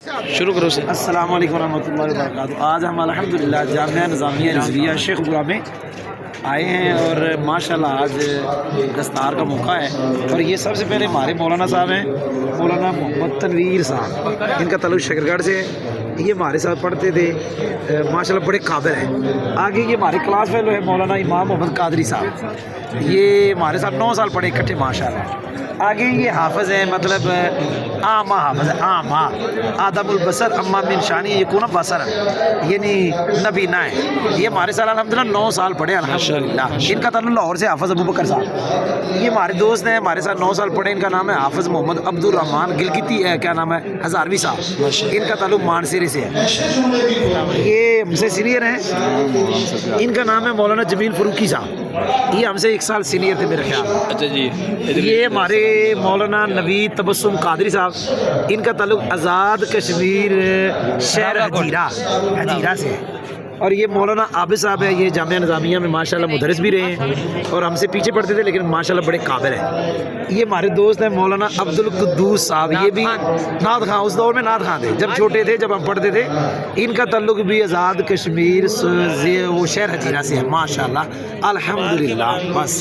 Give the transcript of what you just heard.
شروع کرو سے۔ السلام علیکم ورحمۃ اللہ وبرکاتہ۔ آج ہم الحمدللہ جامعہ نظامیہ نظریہ شیخ پورہ میں آئے ہیں اور ماشاءاللہ آج دستار کا موقع ہے، اور یہ سب سے پہلے ہمارے مولانا صاحب ہیں، مولانا محمد تنویر صاحب، ان کا تعلق شکرگڑھ سے ہے۔ یہ ہمارے ساتھ پڑھتے تھے، ماشاءاللہ بڑے قابل ہیں۔ آگے یہ ہمارے کلاس فیلو ہے مولانا امام محمد قادری صاحب، یہ ہمارے ساتھ 9 سال پڑھے اکٹھے ماشاءاللہ۔ آگے یہ حافظ ہیں، مطلب عامہ حافظ ہے، عامہ آدم البصر اما من شانی یکون بصر، یعنی نبی نہ ہے۔ یہ ہمارے ساتھ الحمدللہ 9 سال پڑھے الحمدللہ۔ ان کا تعلق لاہور سے حافظ ابو بکر صاحب، یہ ہمارے دوست ہیں، ہمارے ساتھ 9 سال پڑھے۔ ان کا نام ہے حافظ محمد عبد الرحمان گلگتی، کیا نام ہے، ہزاروی صاحب، ان کا تعلق مانسیری سے ہے۔ یہ ہم سے سینئر ہیں، ان کا نام ہے مولانا جمیل فروقی صاحب، یہ ہم سے 1 سال سینئر تھے میرے خیال میں۔ اچھا جی، یہ ہمارے مولانا نوید تبسم قادری صاحب، ان کا تعلق آزاد کشمیر شہر حجیرہ سے ہے۔ اور یہ مولانا عابد صاحب ہے، یہ جامعہ نظامیہ میں ماشاءاللہ مدرس بھی رہے ہیں اور ہم سے پیچھے پڑھتے تھے، لیکن ماشاءاللہ بڑے قابل ہیں۔ یہ ہمارے دوست ہیں مولانا عبد القدوس صاحب، یہ بھی نعت خواں، اس دور میں نعت خواں تھے جب چھوٹے تھے، جب ہم پڑھتے تھے۔ ان کا تعلق بھی آزاد کشمیر وہ شہر حجیرہ سے ہے ماشاءاللہ الحمدللہ۔ بس